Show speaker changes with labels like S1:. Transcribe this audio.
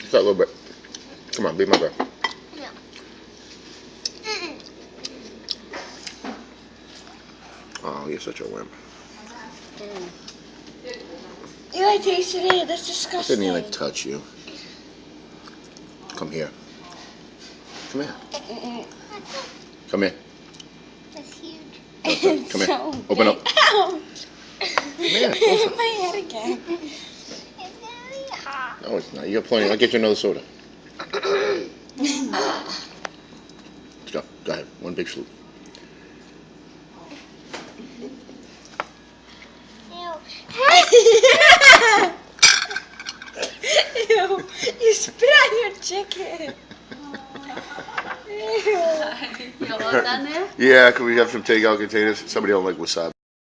S1: Just that little bit. Come on, be my girl.
S2: No.
S1: Oh, you're such a wimp.
S2: Eli tasted it. That's
S1: I
S2: disgusting.
S1: didn't even touch you. Come here. Come here. Come here.
S2: That's huge.
S1: Come here.
S2: So
S1: Open up.
S2: Ouch.
S1: Come here.
S2: Hit my head again. It's very hot.
S1: No, it's not. You got plenty. I'll get you another soda. Let's go. Go ahead. One big swoop.
S2: Ew, you spit on your chicken. Ew.
S1: Yeah, can we have some takeout containers? Somebody don't like wasabi.